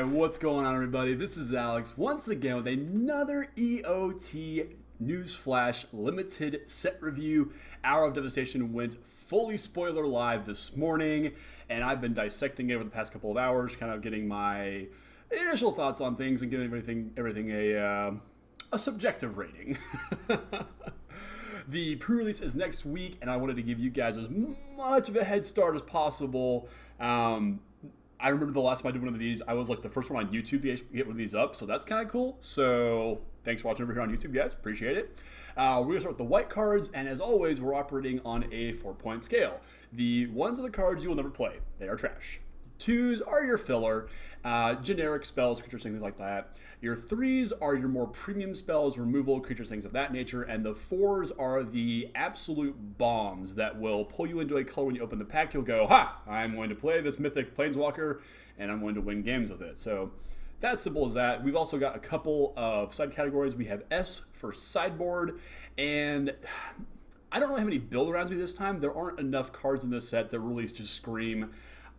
Alright, what's going on everybody? This is Alex once again with another EOT Newsflash limited set review. Hour of Devastation went fully spoiler live this morning, and I've been dissecting it over the past couple of hours, kind of getting my initial thoughts on things and giving everything a subjective rating. The pre-release is next week, and I wanted to give you guys as much of a head start as possible. I remember the last time I did one of these, I was like the first one on YouTube to get one of these up, so that's kind of cool. So thanks for watching over here on YouTube, guys. Appreciate it. We're going to start with the white cards, and as always, we're operating on a 4-point scale. The ones are the cards you will never play. They are trash. 2s are your filler, generic spells, creatures, things like that. Your 3s are your more premium spells, removal, creatures, things of that nature. And the 4s are the absolute bombs that will pull you into a color when you open the pack. You'll go, ha, I'm going to play this mythic planeswalker, and I'm going to win games with it. So that's simple as that. We've also got a couple of side categories. We have S for sideboard, and I don't really have any build-arounds with this time. There aren't enough cards in this set that really just scream,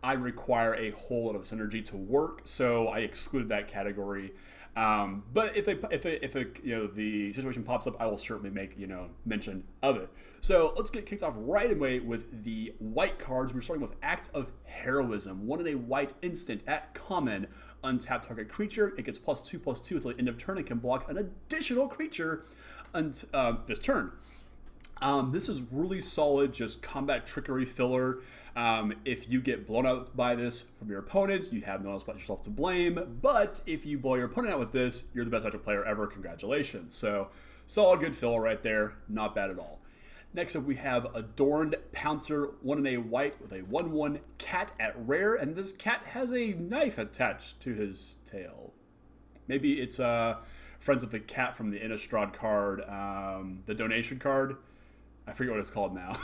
I require a whole lot of synergy to work, so I excluded that category. But if the situation pops up, I will certainly make mention of it. So let's get kicked off right away with the white cards. We're starting with Act of Heroism. 1 in a white instant at common. Untap target creature. It gets +2/+2 until the end of turn and can block an additional creature this turn. This is really solid, just combat trickery filler. If you get blown out by this from your opponent, you have no one else but yourself to blame. But if you blow your opponent out with this, you're the best Magic player ever. Congratulations. So, solid, good filler right there. Not bad at all. Next up, we have Adorned Pouncer, 1 in a white with a 1/1 cat at rare. And this cat has a knife attached to his tail. Maybe it's friends with the cat from the Innistrad card, the donation card. I forget what it's called now.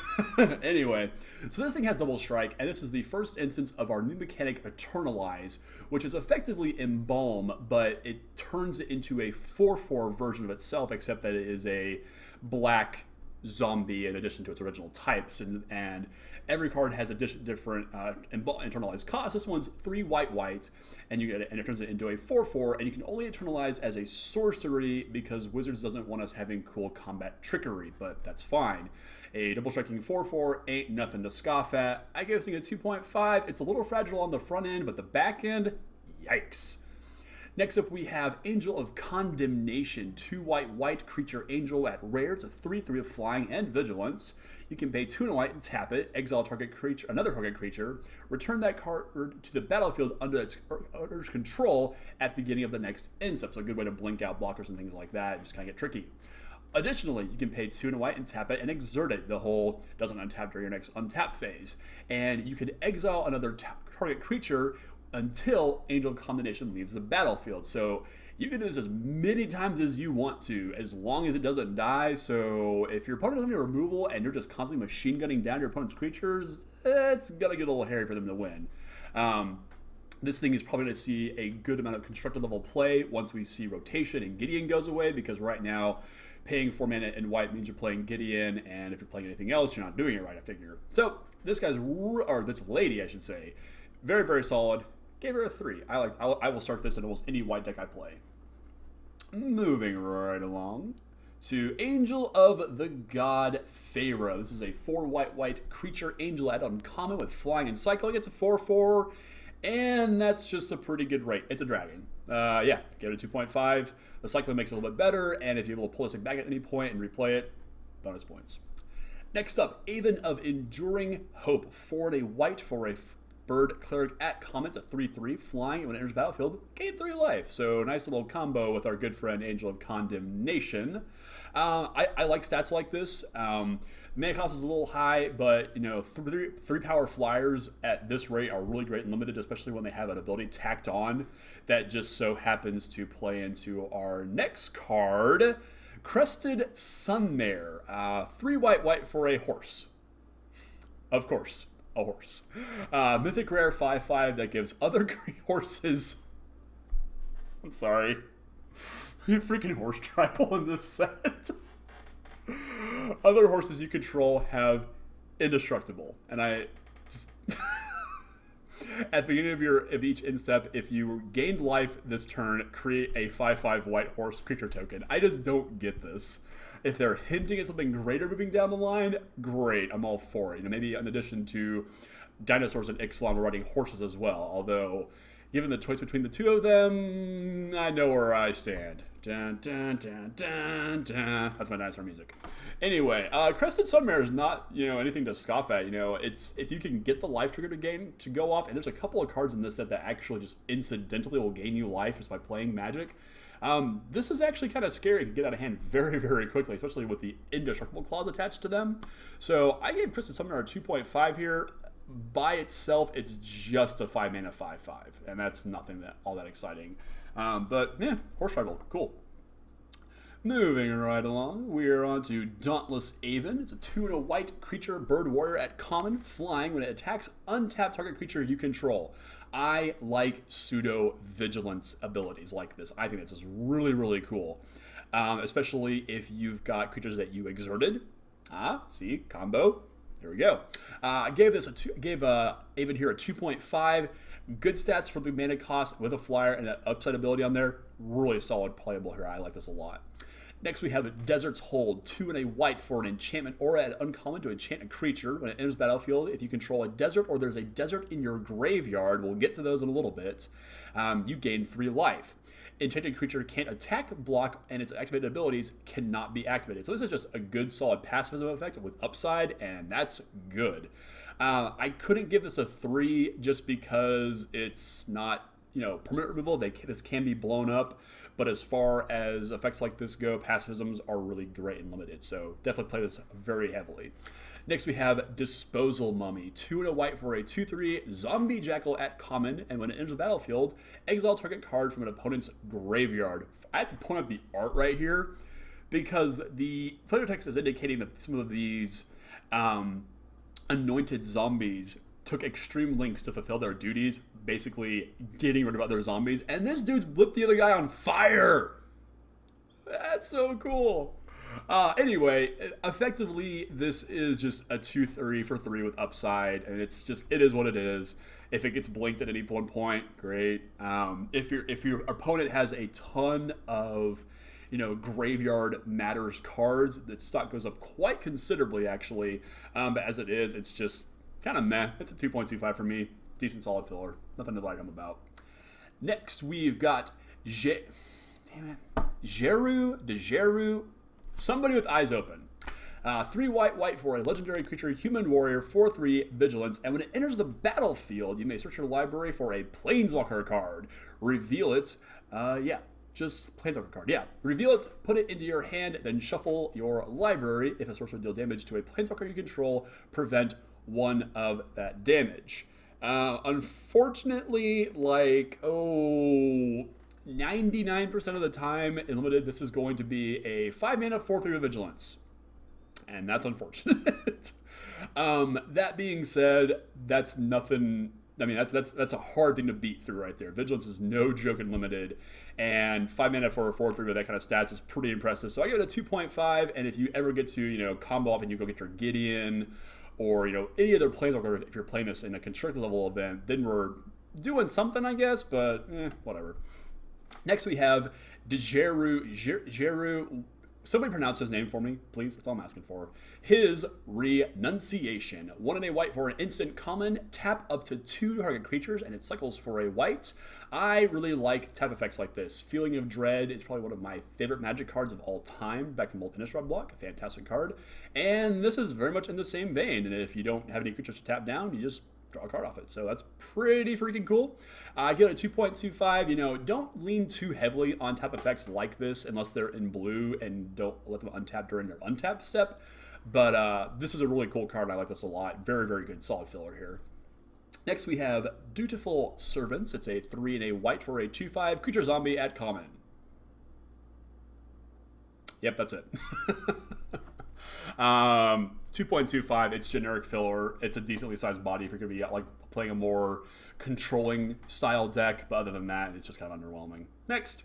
Anyway, so this thing has double strike, and this is the first instance of our new mechanic, Eternalize, which is effectively Embalm, but it turns it into a 4/4 version of itself, except that it is a black zombie in addition to its original types, and every card has a different internalized cost. This one's 3 white, and you get it, and it turns it into a 4/4, and you can only internalize as a sorcery because Wizards doesn't want us having cool combat trickery, but that's fine. A double striking 4/4 ain't nothing to scoff at. I give this thing a 2.5. It's a little fragile on the front end, but the back end, yikes. Next up, we have Angel of Condemnation, 2 white creature angel at rare. It's a 3/3 of flying and vigilance. You can pay 2 and a white and tap it, exile another target creature, return that card to the battlefield under its control at the beginning of the next end step. So a good way to blink out blockers and things like that. Just kind of get tricky. Additionally, you can pay 2 and a white and tap it and exert it. The whole doesn't untap during your next untap phase. And you can exile another target creature until Angel of Condemnation leaves the battlefield. So you can do this as many times as you want to, as long as it doesn't die. So if your opponent doesn't have removal and you're just constantly machine gunning down your opponent's creatures, it's gonna get a little hairy for them to win. This thing is probably going to see a good amount of constructed level play once we see rotation and Gideon goes away, because right now paying 4 mana in white means you're playing Gideon, and if you're playing anything else, you're not doing it right, I figure. So this lady, I should say, very, very solid. Gave her a 3. I will start this in almost any white deck I play. Moving right along to Angel of the God Pharaoh. This is a 4 white creature angel at uncommon with flying and cycling. It's a 4/4, and that's just a pretty good rate. It's a dragon. Yeah, give it a 2.5. The cycling makes it a little bit better, and if you're able to pull this thing back at any point and replay it, bonus points. Next up, Aven of Enduring Hope, 4 and a white for a bird cleric at common. It's a 3/3 flying, and when it enters the battlefield, gain 3 life. So nice little combo with our good friend Angel of Condemnation. I like stats like this. Mana cost is a little high, but 3 power flyers at this rate are really great and limited, especially when they have an ability tacked on that just so happens to play into our next card, Crested Sunmare. 3 white for a horse. Of course. A horse. Mythic rare 5/5 that gives other horses. I'm sorry. Freaking horse tribal in this set. Other horses you control have indestructible. And I just At the beginning of each instep, if you gained life this turn, create a 5/5 white horse creature token. I just don't get this. If they're hinting at something greater moving down the line, great, I'm all for it. Maybe in addition to dinosaurs and Ixalan, we're riding horses as well. Although, given the choice between the two of them, I know where I stand. Dun, dun, dun, dun, dun. That's my dinosaur music. Anyway, Crested Sunmare is not, anything to scoff at. It's if you can get the life trigger to go off, and there's a couple of cards in this set that actually just incidentally will gain you life just by playing Magic. This is actually kind of scary. It can get out of hand very, very quickly, especially with the Indestructible Clause attached to them. So I gave Crested Sunmare a 2.5 here. By itself, it's just a 5-mana 5/5, and that's nothing all that exciting. But yeah, Horse Tribal, cool. Moving right along, we are on to Dauntless Aven. It's a 2 white creature, bird warrior at common, flying. When it attacks, untap target creature you control. I like pseudo-vigilance abilities like this. I think this is really, really cool. Especially if you've got creatures that you exerted. See, combo. There we go. I gave Aven here a 2.5. Good stats for the mana cost with a flyer and that upside ability on there. Really solid playable here. I like this a lot. Next we have Desert's Hold, 2 white for an enchantment aura at uncommon to enchant a creature. When it enters the battlefield, if you control a desert or there's a desert in your graveyard, we'll get to those in a little bit, you gain 3 life. Enchanted creature can't attack, block, and its activated abilities cannot be activated. So this is just a good solid pacifism effect with upside, and that's good. I couldn't give this a 3 just because it's not, permanent removal. This can be blown up. But as far as effects like this go, pacifisms are really great and limited. So definitely play this very heavily. Next we have Disposal Mummy, 2 white for a 2/3 zombie jackal at common, and when it enters the battlefield, exile target card from an opponent's graveyard. I have to point out the art right here because the flavor text is indicating that some of these anointed zombies took extreme lengths to fulfill their duties, basically getting rid of other zombies, and this dude's lit the other guy on fire. That's so cool. Anyway, effectively, this is just a 2/3 for 3 with upside, and it is what it is. If it gets blinked at any one point, great. If your opponent has a ton of graveyard matters cards, that stock goes up quite considerably actually. But as it is, it's just kind of meh. It's a 2.25 for me. Decent solid filler. Nothing to write home about. Next, we've got Giroux. Somebody with eyes open. 3 white for a legendary creature, human warrior, 4/3 vigilance, and when it enters the battlefield, you may search your library for a planeswalker card. Reveal it. Just planeswalker card. Yeah. Reveal it, put it into your hand, then shuffle your library. If a sorcerer deal damage to a planeswalker you control, prevent 1 of that damage. Unfortunately, 99% of the time in limited, this is going to be a 5-mana 4/3 with vigilance. And that's unfortunate. That being said, that's nothing. I mean, that's a hard thing to beat through right there. Vigilance is no joke in limited, and 5-mana for a 4/3 with that kind of stats is pretty impressive. So I give it a 2.5. And if you ever get to combo off and you go get your Gideon or any other planeswalker, if you're playing this in a constructed level event, then we're doing something, I guess. But whatever. Next we have Giroux. Somebody pronounce his name for me, please. That's all I'm asking for. His Renunciation. 1 white for an instant common. Tap up to 2 target creatures, and it cycles for a white. I really like tap effects like this. Feeling of Dread is probably one of my favorite Magic cards of all time, back from Old Innistrad block. A fantastic card. And this is very much in the same vein. And if you don't have any creatures to tap down, you just draw a card off it. So that's pretty freaking cool. I give it a 2.25. Don't lean too heavily on tap effects like this unless they're in blue, and don't let them untap during their untap step. But this is a really cool card, and I like this a lot. Very, very good solid filler here. Next we have Dutiful Servants. It's a 3 white for a 2/5 creature zombie at common. Yep, that's it. 2.25, it's generic filler. It's a decently sized body if you're going to be playing a more controlling style deck, but other than that, it's just kind of underwhelming. Next,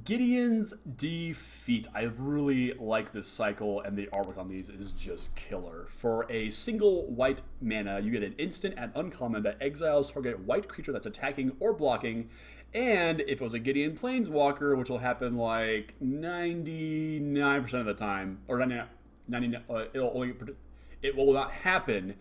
Gideons Defeat. I really like this cycle, and the artwork on these is just killer. For a single white mana, you get an instant and uncommon that exiles target white creature that's attacking or blocking, and if it was a Gideon Planeswalker, which will happen like 99% of the time, or 99, it will not happen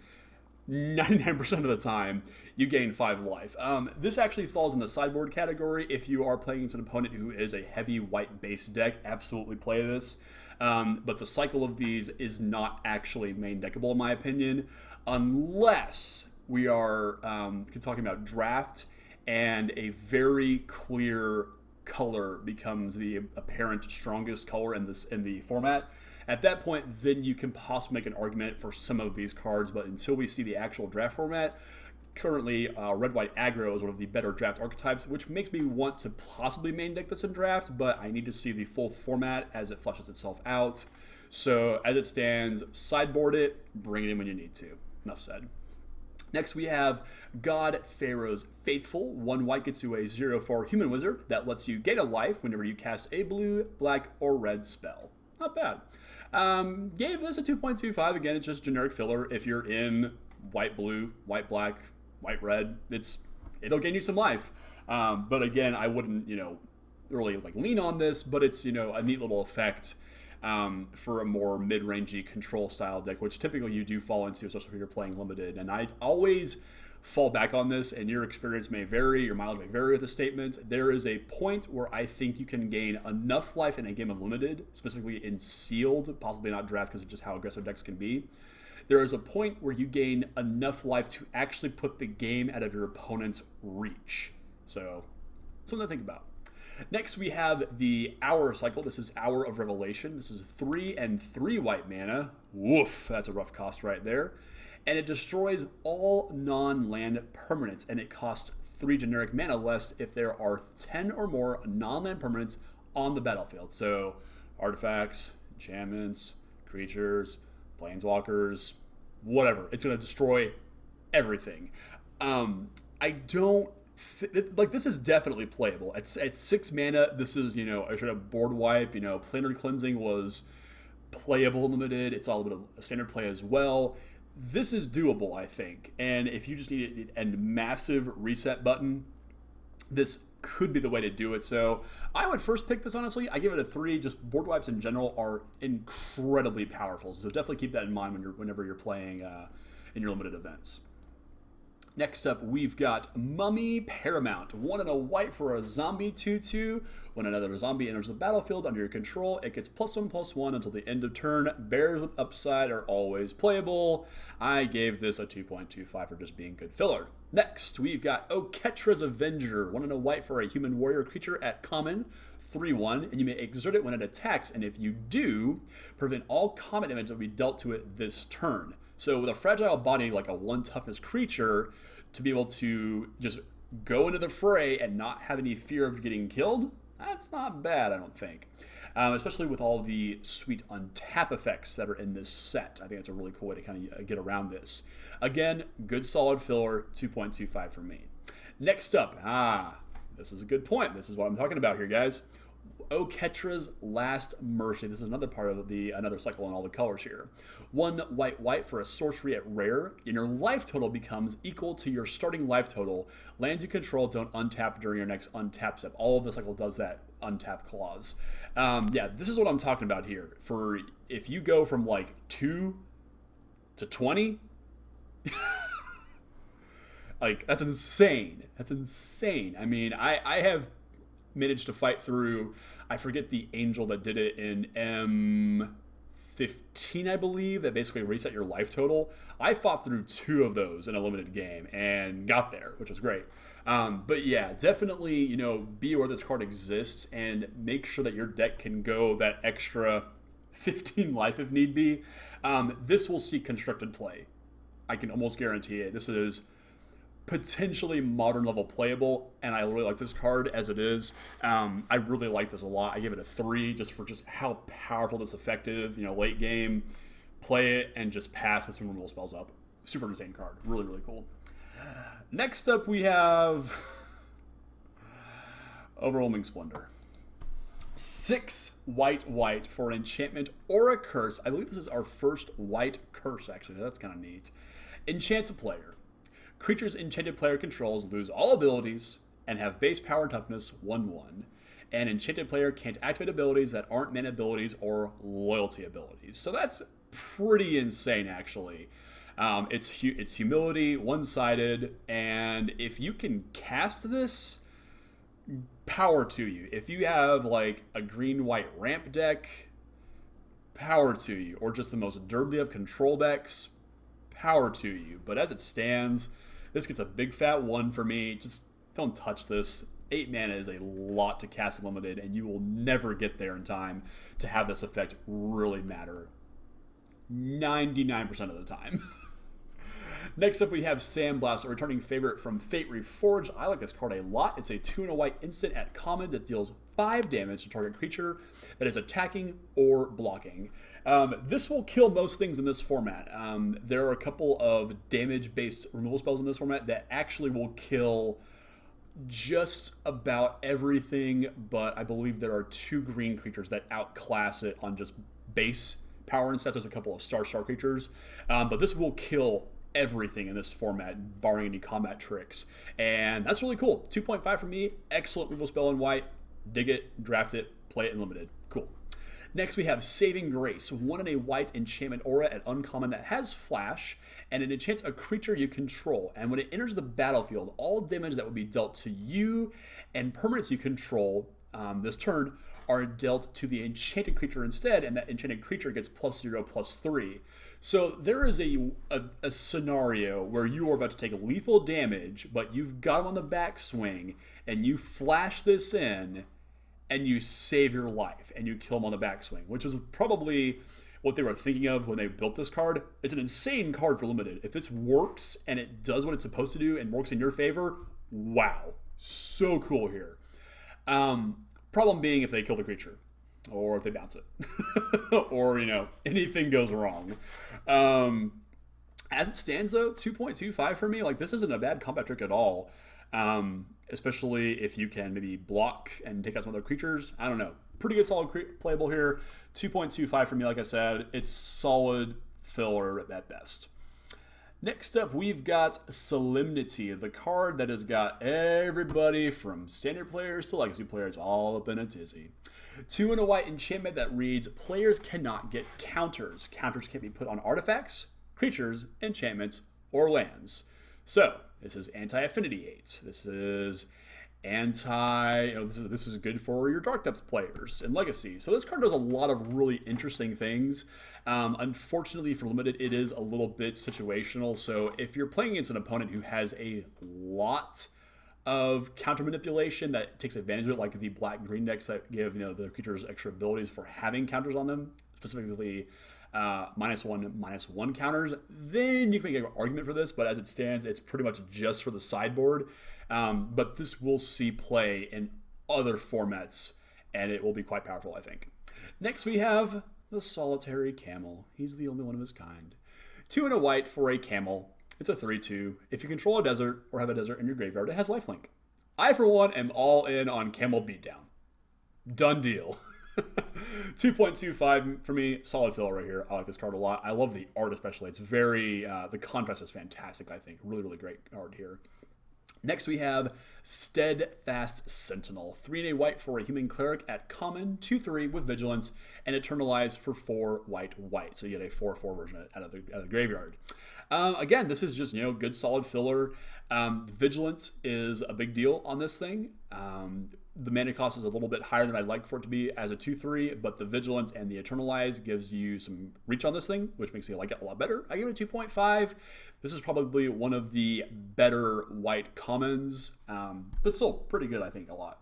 99% of the time, you gain 5 life. This actually falls in the sideboard category. If you are playing against an opponent who is a heavy white base deck, absolutely play this. But the cycle of these is not actually main deckable in my opinion, unless we are talking about draft and a very clear color becomes the apparent strongest color in the format. At that point, then you can possibly make an argument for some of these cards, but until we see the actual draft format, currently red-white aggro is one of the better draft archetypes, which makes me want to possibly main deck this in draft, but I need to see the full format as it fleshes itself out. So as it stands, sideboard it, bring it in when you need to. Enough said. Next we have God Pharaoh's Faithful. 1 white gets you a 0/4 human wizard that lets you gain a life whenever you cast a blue, black, or red spell. Not bad. Gave this a 2.25. Again, it's just generic filler. If you're in white, blue, white, black, white, red, it'll gain you some life. But again, I wouldn't, really lean on this, but it's, a neat little effect for a more mid-rangey control style deck, which typically you do fall into, especially if you're playing limited. And I always fall back on this, and your experience may vary, your mileage may vary with the statement. There is a point where I think you can gain enough life in a game of limited, specifically in sealed, possibly not draft because of just how aggressive decks can be. There is a point where you gain enough life to actually put the game out of your opponent's reach. So, something to think about. Next, we have the Hour cycle. This is Hour of Revelation. This is 3 and 3 white mana. Woof, that's a rough cost right there. And it destroys all non-land permanents, and it costs 3 generic mana less if there are 10 or more non-land permanents on the battlefield. So, artifacts, enchantments, creatures, planeswalkers, whatever. It's going to destroy everything. I don't... this is definitely playable. At 6 mana, this is, I should have board wipe. Planetary Cleansing was playable limited. It's all a bit of a standard play as well. This is doable, I think. And if you just need a massive reset button, this could be the way to do it. So I would first pick this, honestly. I give it a 3. Just board wipes in general are incredibly powerful. So definitely keep that in mind whenever you're playing in your limited events. Next up, we've got Mummy Paramount. 1 and a white for a zombie 2/2. When another zombie enters the battlefield under your control, it gets +1/+1 until the end of turn. Bears with upside are always playable. I gave this a 2.25 for just being good filler. Next, we've got Oketra's Avenger. 1 and a white for a human warrior creature at common. 3/1, and you may exert it when it attacks, and if you do, prevent all combat damage that will be dealt to it this turn. So with a fragile body like a 1 toughness creature, to be able to just go into the fray and not have any fear of getting killed, that's not bad, I don't think. Especially with all the sweet untap effects that are in this set. I think that's a really cool way to kind of get around this. Again, good solid filler, 2.25 for me. Next up, this is a good point. This is what I'm talking about here, guys. Oketra's Last Mercy. This is another part of another cycle in all the colors here. 1 white for a sorcery at rare, and your life total becomes equal to your starting life total. Lands you control don't untap during your next untap step. All of the cycle does that untap clause. This is what I'm talking about here. For if you go from 2 to 20, that's insane. That's insane. I mean, I have managed to fight through, I forget the angel that did it in M15, I believe, that basically reset your life total. I fought through 2 of those in a limited game and got there, which was great. But yeah, definitely, be aware this card exists and make sure that your deck can go that extra 15 life if need be. This will see constructed play. I can almost guarantee it. This is potentially modern level playable, and I really like this card as it is. I really like this a lot. I give it a 3 just for how powerful this effective, late game, play it and just pass with some removal spells up. Super insane card. Really, really cool. Next up we have Overwhelming Splendor. 6 white for an enchantment or a curse. I believe this is our first white curse, actually. That's kind of neat. Enchants a player. Creatures enchanted player controls lose all abilities and have base power and toughness 1/1. An enchanted player can't activate abilities that aren't mana abilities or loyalty abilities. So that's pretty insane, actually. It's humility, one-sided, and if you can cast this, power to you. If you have like a green-white ramp deck, power to you. Or just the most durably of control decks, power to you. But as it stands, this gets a big fat 1 for me. Just don't touch this. 8 mana is a lot to cast limited, and you will never get there in time to have this effect really matter. 99% of the time. Next up, we have Sandblast, a returning favorite from Fate Reforged. I like this card a lot. It's a 2 and a white instant at common that deals 5 damage to target creature that is attacking or blocking. This will kill most things in this format. There are a couple of damage-based removal spells in this format that actually will kill just about everything, but I believe there are 2 green creatures that outclass it on just base power and stuff. There's a couple of star creatures, but this will kill everything in this format, barring any combat tricks, and that's really cool. 2.5 for me. Excellent removal spell in white. Dig it, draft it, play it in limited. Cool. Next, we have Saving Grace, 1 and a white enchantment aura at uncommon that has flash, and it enchants a creature you control. And when it enters the battlefield, all damage that would be dealt to you and permanents you control this turn are dealt to the enchanted creature instead, and that enchanted creature gets +0/+3. So there is a scenario where you are about to take lethal damage, but you've got him on the backswing, and you flash this in, and you save your life, and you kill him on the backswing, which is probably what they were thinking of when they built this card. It's an insane card for limited. If this works, and it does what it's supposed to do, and works in your favor, wow. So cool here. Problem being if they kill the creature, or if they bounce it, or, anything goes wrong. As it stands, though, 2.25 for me, like, this isn't a bad combat trick at all. Especially if you can maybe block and take out some other creatures. I don't know. Pretty good, solid playable here. 2.25 for me, like I said. It's solid filler at best. Next up, we've got Solemnity, the card that has got everybody from standard players to legacy players all up in a tizzy. 2 and a white enchantment that reads, players cannot get counters. Counters can't be put on artifacts, creatures, enchantments, or lands. So, this is anti-affinity hate. This is this is good for your Dark Depths players and Legacy. So this card does a lot of really interesting things. Unfortunately for limited, it is a little bit situational. So if you're playing against an opponent who has a lot of counter manipulation that takes advantage of it, like the black-green decks that give the creatures extra abilities for having counters on them, specifically -1/-1 counters, then you can make an argument for this, but as it stands, it's pretty much just for the sideboard. But this will see play in other formats, and it will be quite powerful, I think. Next, we have the Solitary Camel. He's the only one of his kind. 2 and a white for a camel. It's a 3/2. If you control a desert or have a desert in your graveyard, it has lifelink. I, for one, am all in on Camel Beatdown. Done deal. 2.25 for me, solid filler right here. I like this card a lot. I love the art especially. It's very, the contrast is fantastic, I think. Really, really great art here. Next we have Steadfast Sentinel. 3 and a white for a human cleric at common, 2/3 with vigilance, and eternalize for 4 white. So you get a 4/4 version out of the graveyard. Again, this is just, good solid filler. Vigilance is a big deal on this thing. The mana cost is a little bit higher than I'd like for it to be as a 2/3, but the Vigilance and the Eternalize gives you some reach on this thing, which makes me like it a lot better. I give it a 2.5. This is probably one of the better white commons, but still pretty good, I think, a lot.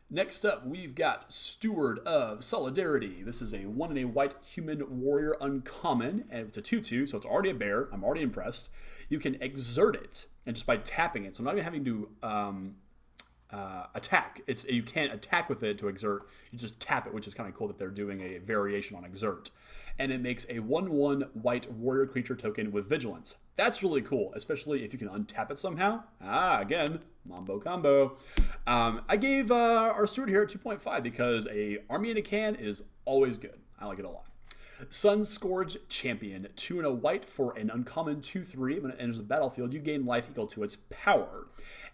Next up, we've got Steward of Solidarity. This is a 1 and a white human warrior uncommon, and it's a 2/2, so it's already a bear. I'm already impressed. You can exert it, and just by tapping it, so I'm not even having to attack. You can't attack with it to exert. You just tap it, which is kind of cool that they're doing a variation on exert. And it makes a 1/1 white warrior creature token with vigilance. That's really cool, especially if you can untap it somehow. Again, Mambo combo. I gave our steward here at 2.5 because a army in a can is always good. I like it a lot. Sun Scourge Champion, 2 and a white for an uncommon 2/3. When it enters the battlefield, you gain life equal to its power.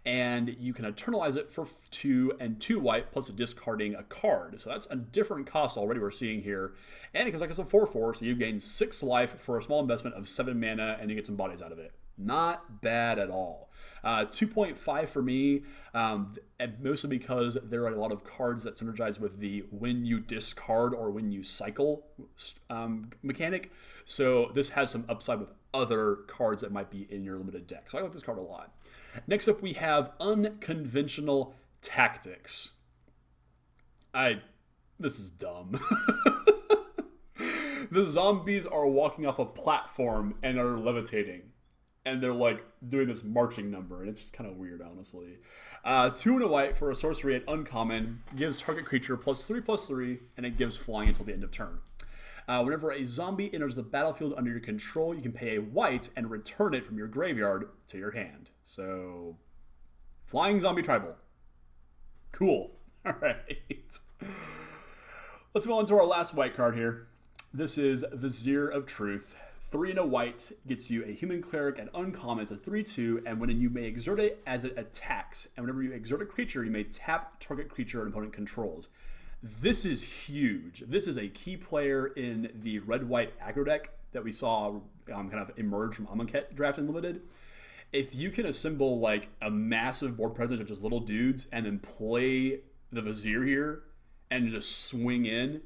And you can eternalize it for 2 and 2 white plus discarding a card. So that's a different cost already we're seeing here. And it comes like it's a 4/4, so you gain 6 life for a small investment of 7 mana, and you get some bodies out of it. Not bad at all. 2.5 for me, mostly because there are a lot of cards that synergize with the when you discard or when you cycle mechanic. So this has some upside with other cards that might be in your limited deck. So I like this card a lot. Next up, we have Unconventional Tactics. This is dumb. The zombies are walking off a platform and are levitating. And they're like doing this marching number, and it's just kind of weird, honestly. 2 and a white for a sorcery at uncommon, gives target creature +3/+3, and it gives flying until the end of turn. Whenever a zombie enters the battlefield under your control, you can pay a white and return it from your graveyard to your hand. So, flying zombie tribal. Cool. All right. Let's go on to our last white card here. This is Vizier of Truth. 3 and a white gets you a human cleric at uncommon. It's a 3/2, and when you may exert it as it attacks. And whenever you exert a creature, you may tap target creature an opponent controls. This is huge. This is a key player in the red-white aggro deck that we saw kind of emerge from Amonkhet Draft Unlimited. If you can assemble like a massive board presence of just little dudes and then play the Vizier here and just swing in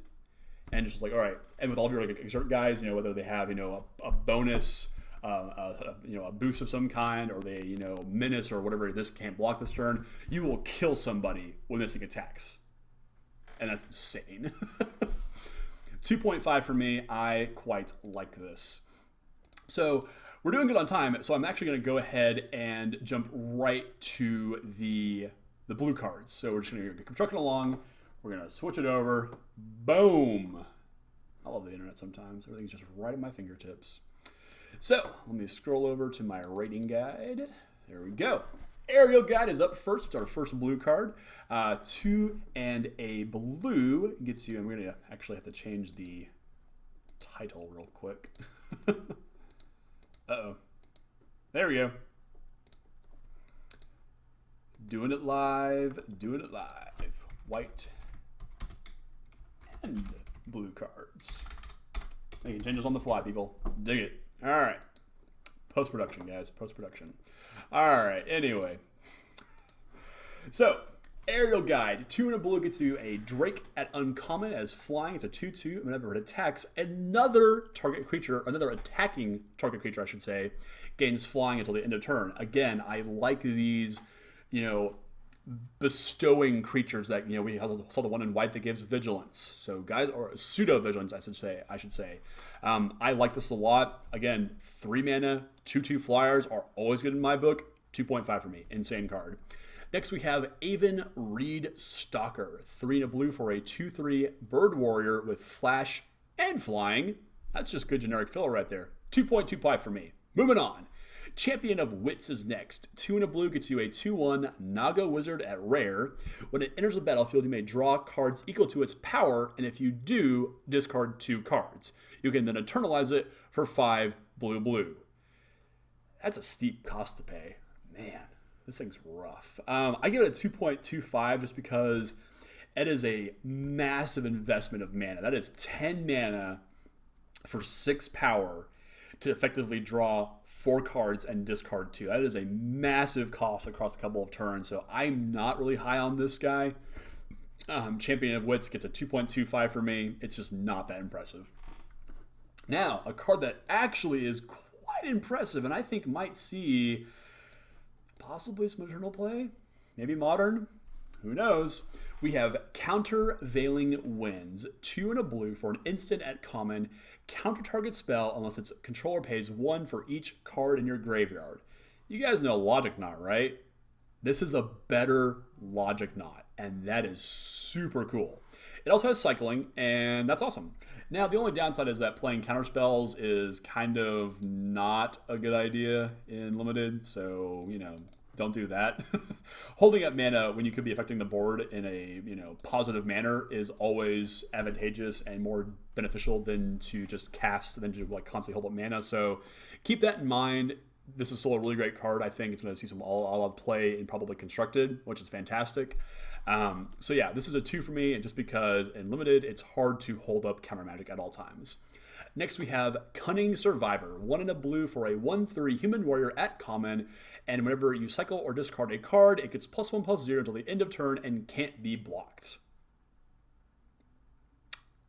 and just like, all right, and with all of your like exert guys, whether they have a bonus, a boost of some kind, or they menace or whatever, this can't block this turn, you will kill somebody when this thing attacks. And that's insane. 2.5 for me. I quite like this. So we're doing good on time, so I'm actually going to go ahead and jump right to the blue cards. So we're just going to keep trucking along. We're going to switch it over. Boom. I love the internet sometimes. Everything's just right at my fingertips. So let me scroll over to my rating guide. There we go. Aerial Guide is up first. It's our first blue card. 2 and a blue gets you, and we're going to actually have to change the title real quick. Uh-oh. There we go. Doing it live. White and blue cards. Making changes on the fly, people. Dig it. All right. Post-production, guys. Post-production. All right. Anyway. So, Aerial Guide. 2 and a blue gets you a Drake at uncommon as flying. It's a 2/2. Whenever it attacks, another attacking target creature, I should say, gains flying until the end of turn. Again, I like these, bestowing creatures that we saw the one in white that gives vigilance. So guys, or pseudo vigilance, I should say. I like this a lot. Again, 3 mana, 2/2 flyers are always good in my book. 2.5 for me. Insane card. Next we have Avon Reed Stalker. 3 and a blue for a 2/3 bird warrior with flash and flying. That's just good generic filler right there. 2.25 for me. Moving on. Champion of Wits is next. 2 and a blue gets you a 2/1 Naga Wizard at rare. When it enters the battlefield, you may draw cards equal to its power, and if you do, discard 2 cards. You can then eternalize it for 5 blue. That's a steep cost to pay. Man, this thing's rough. I give it a 2.25 just because it is a massive investment of mana. That is 10 mana for 6 power to effectively draw 4 cards and discard 2. That is a massive cost across a couple of turns, so I'm not really high on this guy. Champion of Wits gets a 2.25 for me. It's just not that impressive. Now, a card that actually is quite impressive and I think might see possibly some eternal play, maybe modern, who knows. We have Countervailing Winds, 2 and a blue for an instant at common. Counter target spell unless its controller pays 1 for each card in your graveyard. You guys know Logic Knot, right? This is a better logic knot, and that is super cool. It also has cycling, and that's awesome. Now, the only downside is that playing counterspells is kind of not a good idea in Limited, so, don't do that. Holding up mana when you could be affecting the board in a, positive manner is always advantageous and more beneficial than to just cast, than to constantly hold up mana, so keep that in mind. This is still a really great card. I think it's going to see some all-out play in probably Constructed, which is fantastic. So yeah, this is a 2 for me, and just because in Limited, it's hard to hold up counter magic at all times. Next, we have Cunning Survivor. 1 and a blue for a 1/3 human warrior at common, and whenever you cycle or discard a card, it gets +1/+0 until the end of turn and can't be blocked.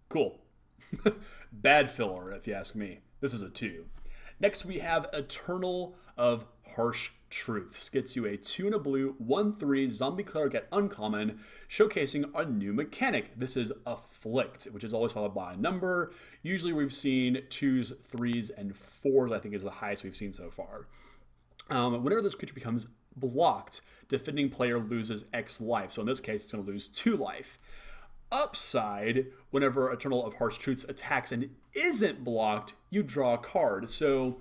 Cool. Bad filler, if you ask me. This is a 2. Next, we have Eternal of Harsh Truths. Gets you a 2 and a blue, 1/3 zombie cleric at uncommon, showcasing a new mechanic. This is Afflict, which is always followed by a number. Usually we've seen 2s, 3s, and 4s, I think is the highest we've seen so far. Whenever this creature becomes blocked, defending player loses X life. So in this case, it's going to lose 2 life. Upside, whenever Eternal of Harsh Truths attacks and isn't blocked, you draw a card. So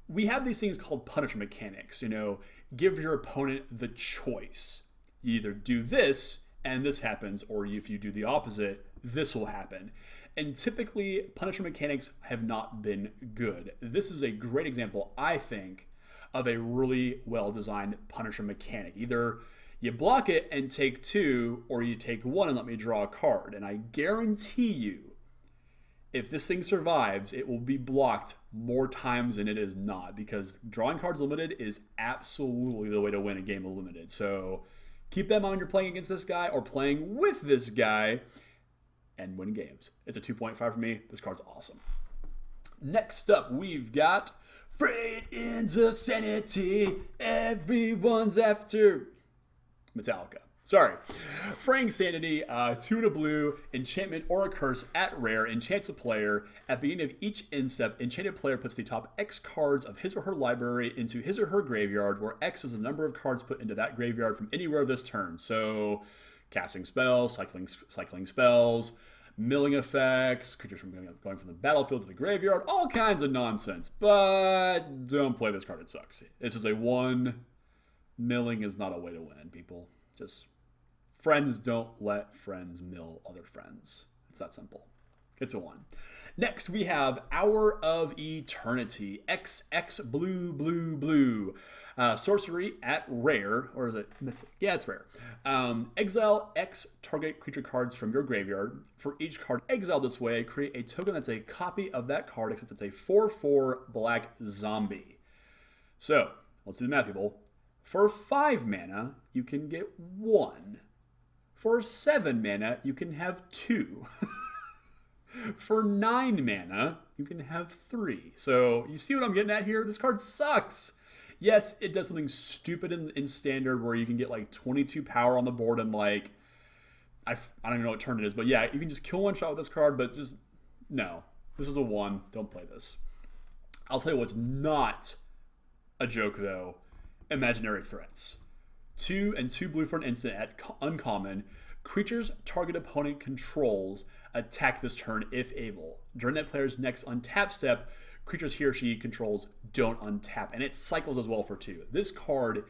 we have these things called Punisher mechanics. Give your opponent the choice. You either do this and this happens, or if you do the opposite, this will happen. And typically, Punisher mechanics have not been good. This is a great example, I think, of a really well-designed Punisher mechanic. Either you block it and take 2, or you take 1 and let me draw a card. And I guarantee you, if this thing survives, it will be blocked more times than it is not, because drawing cards Limited is absolutely the way to win a game of Limited. So keep that in mind when you're playing against this guy or playing with this guy and win games. It's a 2.5 for me. This card's awesome. Next up, we've got Frayed into Sanity. Everyone's after Metallica. Sorry. Fraying Sanity, 2 and a blue, enchantment or a curse at rare, enchants a player. At the beginning of each end step, enchanted player puts the top X cards of his or her library into his or her graveyard, where X is the number of cards put into that graveyard from anywhere this turn. So, casting spells, cycling spells, milling effects, creatures from going from the battlefield to the graveyard, all kinds of nonsense. But don't play this card, it sucks. This is a 1. Milling is not a way to win, people. Just friends don't let friends mill other friends. It's that simple. It's a 1. Next, we have Hour of Eternity. XX blue, blue, blue. Sorcery at rare, or is it mythic? Yeah, it's rare. Exile X target creature cards from your graveyard. For each card exiled this way, create a token that's a copy of that card, except it's a 4/4 black zombie. So, let's do the math, people. For 5 mana, you can get 1. For 7 mana, you can have 2. For 9 mana, you can have 3. So, you see what I'm getting at here? This card sucks. Yes, it does something stupid in Standard where you can get like 22 power on the board and like, I don't even know what turn it is, but yeah, you can just kill one shot with this card, but just, no. This is a 1. Don't play this. I'll tell you what's not a joke, though. Imaginary Threats. 2 and 2 blue for an instant at uncommon. Creatures target opponent controls attack this turn if able. During that player's next untap step, creatures he or she controls don't untap. And it cycles as well for 2. This card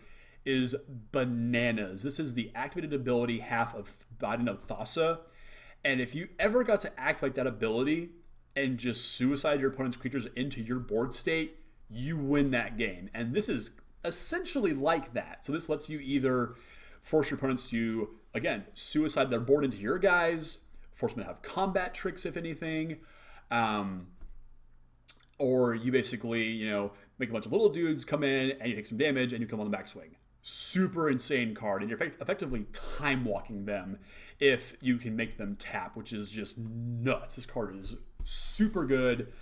is bananas. This is the activated ability half of Biden of Thassa. And if you ever got to activate that ability and just suicide your opponent's creatures into your board state, you win that game. And this is essentially like that. So this lets you either force your opponents to, again, suicide their board into your guys, force them to have combat tricks, if anything, or you basically, make a bunch of little dudes come in and you take some damage and you come on the backswing. Super insane card, and you're effectively time walking them if you can make them tap, which is just nuts. This card is super good.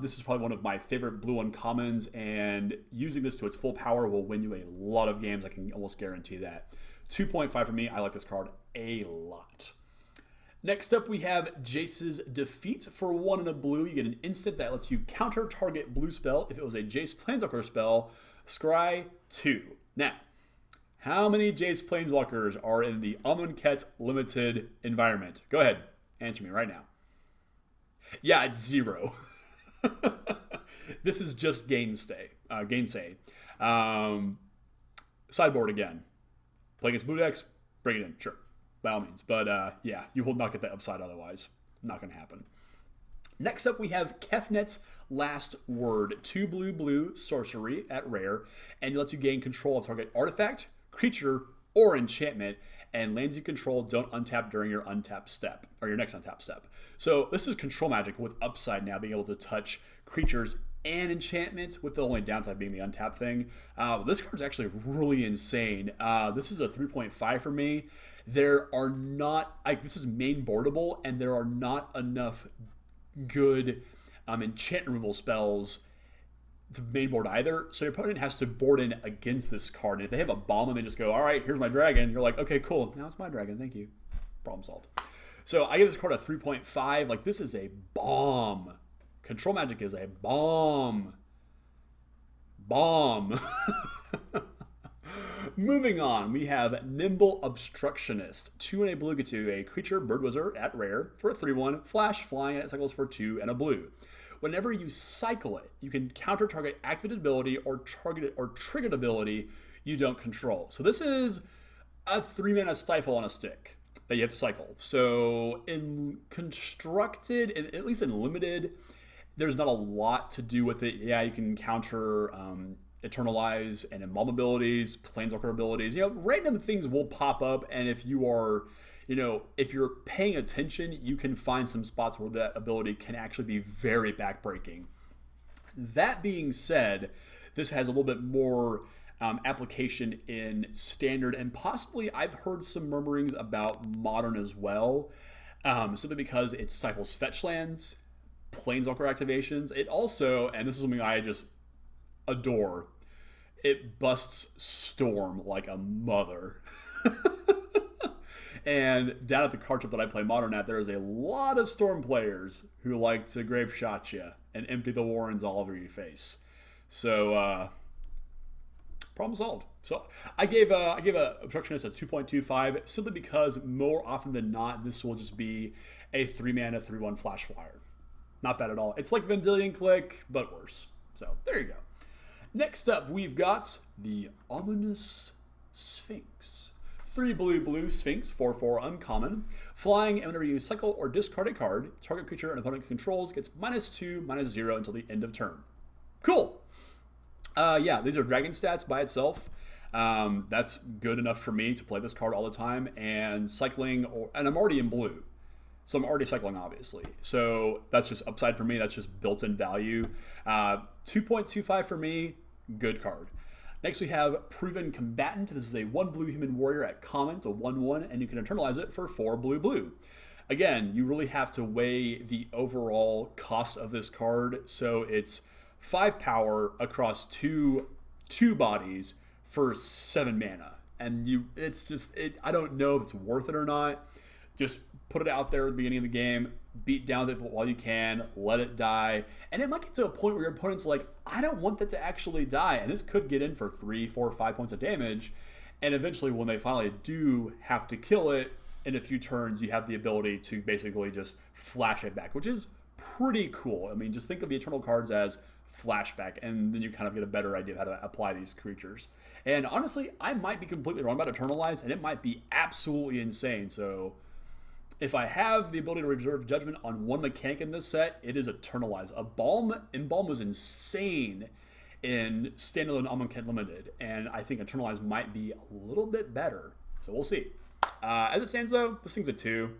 This is probably one of my favorite blue uncommons, and using this to its full power will win you a lot of games. I can almost guarantee that. 2.5 for me. I like this card a lot. Next up, we have Jaces Defeat. For 1 and a blue, you get an instant that lets you counter target blue spell. If it was a Jace Planeswalker spell, scry 2. Now, How many Jace Planeswalkers are in the Amonkhet limited environment? Go ahead. Answer me right now. Yeah, it's 0. This is just Gainsay. Sideboard again. Play against blue decks, bring it in. Sure. By all means. But yeah, you will not get that upside otherwise. Not going to happen. Next up, we have Kefnet's Last Word. 2 blue sorcery at rare, and it lets you gain control of target artifact, creature, or enchantment, and lands you control don't untap during your untap step, or your next untap step. So this is control magic with upside now, being able to touch creatures and enchantments, with the only downside being the untap thing. This card's actually really insane. This is a 3.5 for me. There are not, this is main boardable, and there are not enough good enchant removal spells to main board either, so your opponent has to board in against this card. And if they have a bomb and they just go, all right, here's my dragon, you're like, okay, cool, now it's my dragon, thank you. Problem solved. So I give this card a 3.5. Like, this is a bomb. Control magic is a bomb. Moving on, we have Nimble Obstructionist. 2 and a blue gets you a creature, bird wizard at rare for a 3/1, flash, flying, and it cycles for 2 and a blue. Whenever you cycle it, you can counter target activated ability or triggered ability you don't control. So this is a 3-mana stifle on a stick that you have to cycle. So in constructed, and at least in limited, there's not a lot to do with it. Yeah, you can counter Eternalize and Embalm abilities, Planeswalker abilities. Random things will pop up, and if you are, if you're paying attention, you can find some spots where that ability can actually be very backbreaking. That being said, this has a little bit more application in Standard, and possibly I've heard some murmurings about Modern as well, simply because it stifles fetch lands, Planeswalker activations. It also, and this is something I just adore, it busts Storm like a mother. And down at the card trip that I play Modern at, there is a lot of Storm players who like to grape shot you and empty the Warrens all over your face. So, problem solved. So I gave a Obstructionist a 2.25 simply because more often than not, this will just be a 3-mana 3/1 flash flyer. Not bad at all. It's like Vendilion Click, but worse. So there you go. Next up, we've got the Ominous Sphinx. 3 blue Sphinx, 4/4 uncommon. Flying, and whenever you cycle or discard a card, target creature an opponent controls gets -2/-0 until the end of turn. Cool. Yeah, these are dragon stats by itself. That's good enough for me to play this card all the time. And cycling, and I'm already in blue. So I'm already cycling, obviously. So that's just upside for me. That's just built-in value. 2.25 for me, good card. Next we have Proven Combatant. This is a 1 blue human warrior at common. It's a 1/1, and you can internalize it for 4 blue. Again, you really have to weigh the overall cost of this card. So it's 5 power across two bodies for 7 mana. And I don't know if it's worth it or not. Just put it out there at the beginning of the game, beat down it while you can, let it die. And it might get to a point where your opponent's like, I don't want that to actually die. And this could get in for 3, 4, 5 points of damage. And eventually when they finally do have to kill it, in a few turns, you have the ability to basically just flash it back, which is pretty cool. I mean, just think of the Eternal cards as flashback, and then you kind of get a better idea of how to apply these creatures. And honestly, I might be completely wrong about Eternalize, and it might be absolutely insane. So if I have the ability to reserve judgment on one mechanic in this set, it is Eternalize. Embalm was insane in standalone Amonkhet Limited, and I think Eternalize might be a little bit better. So we'll see. As it stands though, this thing's a 2.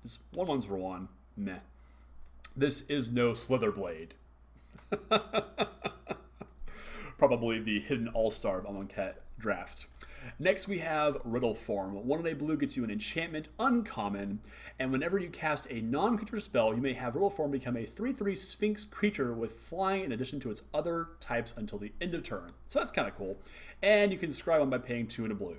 Just 1/1s for 1. Meh. This is no Slitherblade. Probably the hidden all-star of Amonkhet draft. Next we have Riddle Form. 1 and a blue gets you an enchantment, uncommon, and whenever you cast a non-creature spell, you may have Riddle Form become a 3/3 Sphinx creature with flying in addition to its other types until the end of turn. So that's kind of cool. And you can describe one by paying 2 and a blue.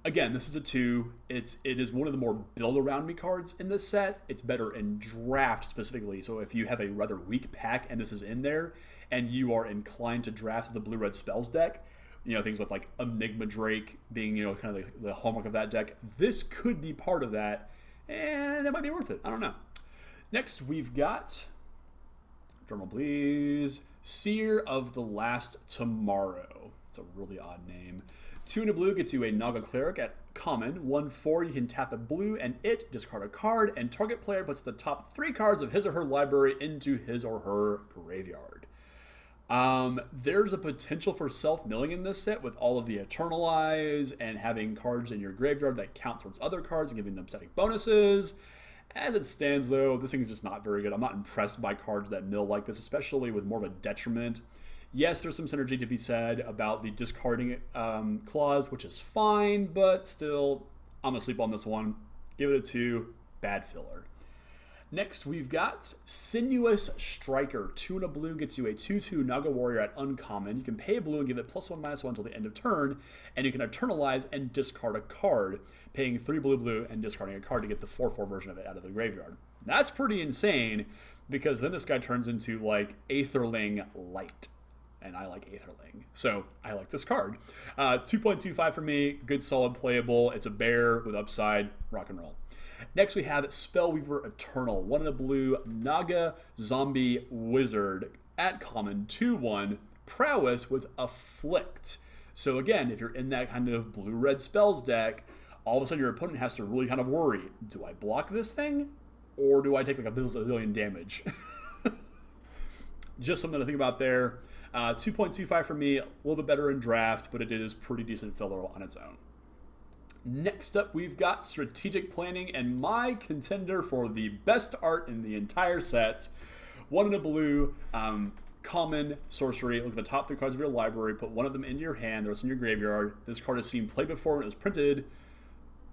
Again, this is a 2. It is one of the more build around me cards in this set. It's better in draft specifically. So if you have a rather weak pack and this is in there, and you are inclined to draft the blue-red spells deck, things with like Enigma Drake being, kind of the hallmark of that deck. This could be part of that, and it might be worth it. I don't know. Next, we've got, drumroll please, Seer of the Last Tomorrow. It's a really odd name. 2 and a blue gets you a Naga Cleric at common. 1/4, you can tap a blue and discard a card, and target player puts the top 3 cards of his or her library into his or her graveyard. There's a potential for self-milling in this set with all of the Eternalize and having cards in your graveyard that count towards other cards and giving them static bonuses. As it stands, though, this thing is just not very good. I'm not impressed by cards that mill like this, especially with more of a detriment. Yes, there's some synergy to be said about the discarding clause, which is fine, but still, I'm going to sleep on this one. Give it a 2. Bad filler. Next, we've got Sinuous Striker. 2 and a blue gets you a 2/2 Naga Warrior at uncommon. You can pay a blue and give it +1/-1 until the end of turn, and you can Eternalize and discard a card, paying 3 blue and discarding a card to get the 4/4 version of it out of the graveyard. That's pretty insane, because then this guy turns into, like, Aetherling Light. And I like Aetherling, so I like this card. 2.25 for me, good, solid, playable. It's a bear with upside, rock and roll. Next, we have Spellweaver Eternal. 1 in a blue, Naga Zombie Wizard at common, 2/1, prowess with Afflict. So again, if you're in that kind of blue-red spells deck, all of a sudden your opponent has to really kind of worry, do I block this thing, or do I take like a bazillion damage? Just something to think about there. 2.25 for me, a little bit better in draft, but it is pretty decent filler on its own. Next up, we've got Strategic Planning, and my contender for the best art in the entire set. 1 in a blue, common sorcery. Look at the top 3 cards of your library, put 1 of them into your hand, the rest in your graveyard. This card has seen play before when it was printed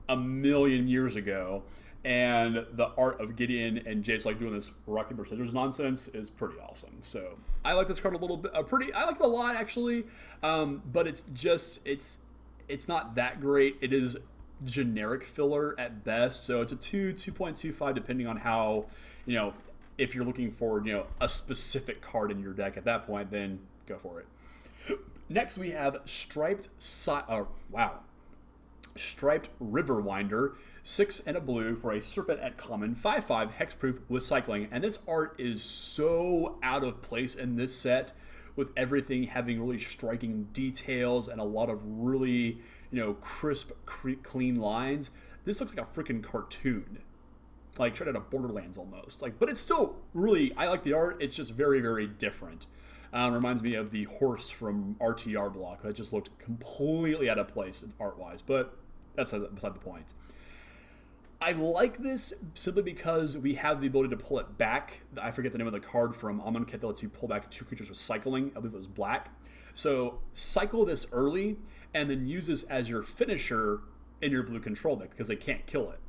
a million years ago. And the art of Gideon and Jace like doing this rock paper scissors nonsense is pretty awesome. So I like this card a little bit. I like it a lot actually, but it's not that great. It is generic filler at best. So it's a 2.25 depending on how, if you're looking for a specific card in your deck at that point, then go for it. Next we have Striped Riverwinder. 6 and a blue for a serpent at common, 5/5 hexproof with cycling. And this art is so out of place in this set, with everything having really striking details and a lot of really, crisp, clean lines. This looks like a freaking cartoon, like straight out of Borderlands almost. But it's still really, I like the art. It's just very, very different. Reminds me of the horse from RTR block. That just looked completely out of place art-wise, but that's beside the point. I like this simply because we have the ability to pull it back. I forget the name of the card from Amonkhet that lets you pull back 2 creatures with cycling. I believe it was black. So cycle this early and then use this as your finisher in your blue control deck because they can't kill it.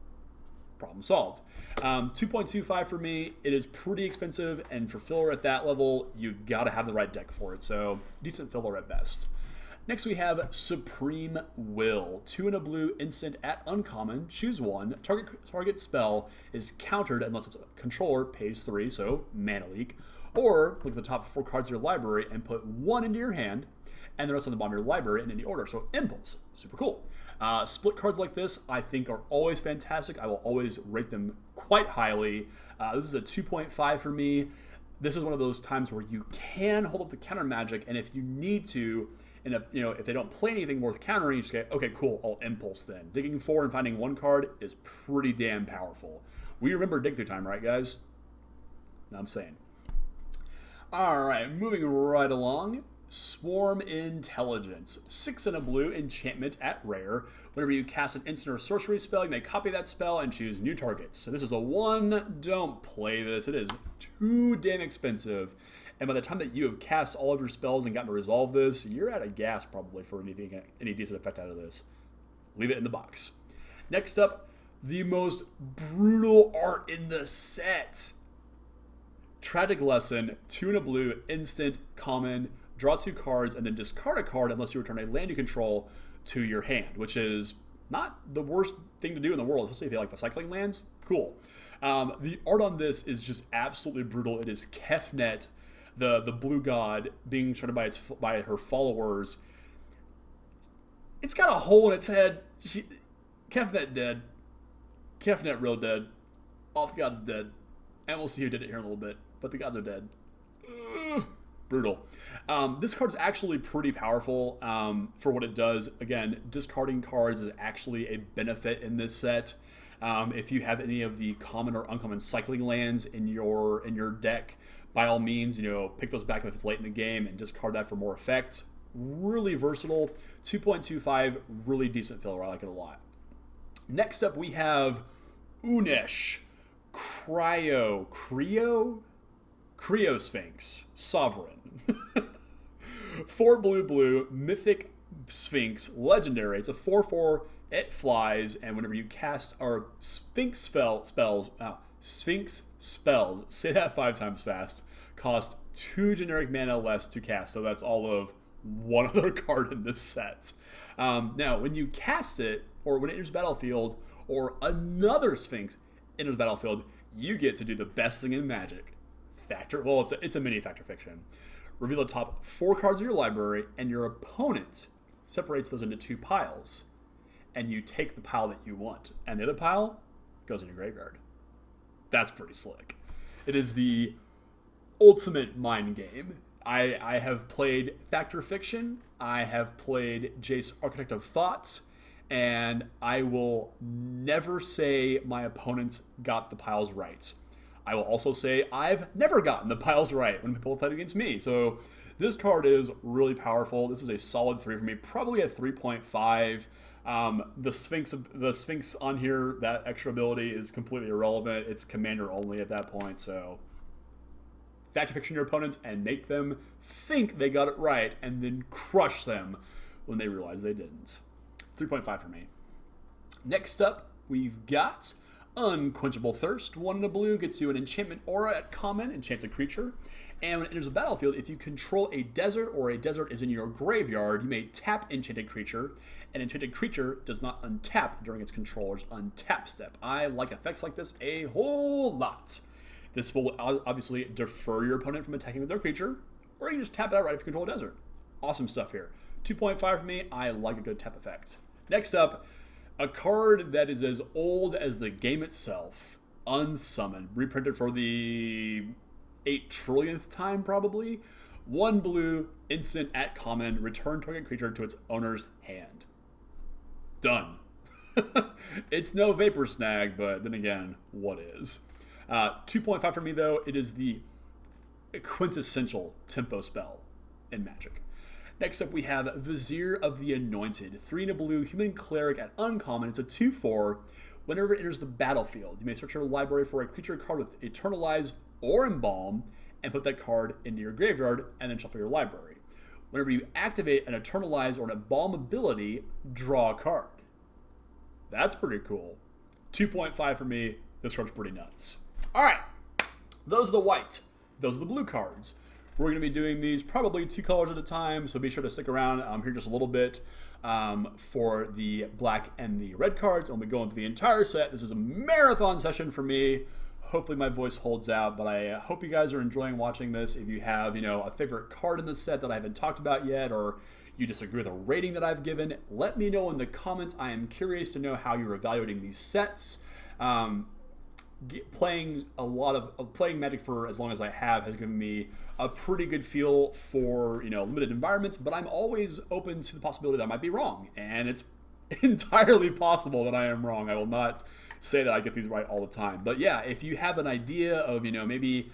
Problem solved. 2.25 for me. It is pretty expensive, and for filler at that level, you've got to have the right deck for it. So decent filler at best. Next we have Supreme Will. 2 in a blue, instant at uncommon. Choose 1. Target spell is countered unless its controller pays 3, so mana leak. Or look at the top 4 cards of your library and put 1 into your hand, and the rest on the bottom of your library in any order. So Impulse, super cool. Split cards like this I think are always fantastic. I will always rate them quite highly. This is a 2.5 for me. This is one of those times where you can hold up the counter magic, and if you need to, and if they don't play anything worth countering, you just go, okay, cool, I'll Impulse then. Digging 4 and finding 1 card is pretty damn powerful. We remember dig through time, right, guys? I'm saying. All right, moving right along. Swarm Intelligence. 6 in a blue, enchantment at rare. Whenever you cast an instant or sorcery spell, you may copy that spell and choose new targets. So this is a 1. Don't play this. It is too damn expensive. And by the time that you have cast all of your spells and gotten to resolve this, you're out of gas probably for any decent effect out of this. Leave it in the box. Next up, the most brutal art in the set. Tragic Lesson, 2 in a blue, instant, common, draw 2 cards, and then discard a card unless you return a land you control to your hand, which is not the worst thing to do in the world, especially if you like the cycling lands. Cool. The art on this is just absolutely brutal. It is Kefnet, the blue god, being shredded by her followers. It's got a hole in its head. Kefnet dead. Kefnet real dead. All the gods dead. And we'll see who did it here in a little bit. But the gods are dead. Brutal. This card's actually pretty powerful for what it does. Again, discarding cards is actually a benefit in this set. If you have any of the common or uncommon cycling lands in your deck, by all means, pick those back up if it's late in the game and discard that for more effect. Really versatile. 2.25, really decent filler. I like it a lot. Next up, we have Unesh Cryo Sphinx Sovereign. 4 blue, Mythic Sphinx, Legendary. It's a 4/4. It flies, and whenever you cast our Sphinx spells, say that 5 times fast, cost 2 generic mana less to cast. So that's all of one other card in this set. Now, when you cast it, or when it enters battlefield, or another Sphinx enters battlefield, you get to do the best thing in Magic. It's a mini Fact or Fiction. Reveal the top 4 cards of your library, and your opponent separates those into 2 piles. And you take the pile that you want, and the other pile goes in your graveyard. That's pretty slick. It is the ultimate mind game. I have played Fact or Fiction. I have played Jace, Architect of Thoughts, and I will never say my opponents got the piles right. I will also say I've never gotten the piles right when people played against me. So this card is really powerful. This is a solid 3 for me, probably a 3.5. The Sphinx on here, that extra ability is completely irrelevant. It's commander only at that point. So Fact or Fiction your opponents and make them think they got it right, and then crush them when they realize they didn't. 3.5 for me. Next up, we've got Unquenchable Thirst. 1 in a blue gets you an enchantment aura at common, enchants a creature. And when it enters the battlefield, if you control a desert or a desert is in your graveyard, you may tap enchanted creature. An enchanted creature does not untap during its controller's untap step. I like effects like this a whole lot. This will obviously defer your opponent from attacking with their creature, or you can just tap it outright if you control a desert. Awesome stuff here. 2.5 for me. I like a good tap effect. Next up, a card that is as old as the game itself. Unsummoned. Reprinted for the 8 trillionth time, probably. 1 blue, instant at common. Return target creature to its owner's hand. Done. It's no Vapor Snag, but then again, what is? 2.5 for me, though. It is the quintessential tempo spell in Magic. Next up, we have Vizier of the Anointed. 3 in a blue, human cleric at uncommon. It's a 2/4. Whenever it enters the battlefield, you may search your library for a creature card with Eternalize or Embalm and put that card into your graveyard and then shuffle your library. Whenever you activate an Eternalize or an Embalm ability, draw a card. That's pretty cool. 2.5 for me. This card's pretty nuts. All right. Those are the white. Those are the blue cards. We're going to be doing these probably 2 colors at a time, so be sure to stick around here just a little bit for the black and the red cards. I'll be going through the entire set. This is a marathon session for me. Hopefully my voice holds out, but I hope you guys are enjoying watching this. If you have, a favorite card in the set that I haven't talked about yet, or you disagree with a rating that I've given, let me know in the comments. I am curious to know how you're evaluating these sets. Playing Magic for as long as I have has given me a pretty good feel for limited environments, but I'm always open to the possibility that I might be wrong, and it's entirely possible that I am wrong. I will not say that I get these right all the time, but yeah, if you have an idea of maybe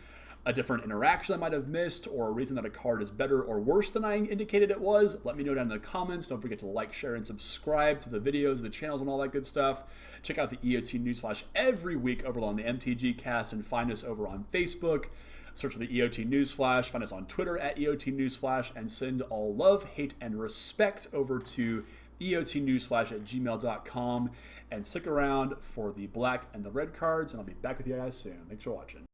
a different interaction I might have missed, or a reason that a card is better or worse than I indicated it was, let me know down in the comments. Don't forget to like, share, and subscribe to the videos, the channels, and all that good stuff. Check out the EOT Newsflash every week over on the MTG Cast, and find us over on Facebook. Search for the EOT Newsflash. Find us on Twitter at EOT Newsflash, and send all love, hate, and respect over to EOTNewsflash@gmail.com. And stick around for the black and the red cards, and I'll be back with you guys soon. Thanks for watching.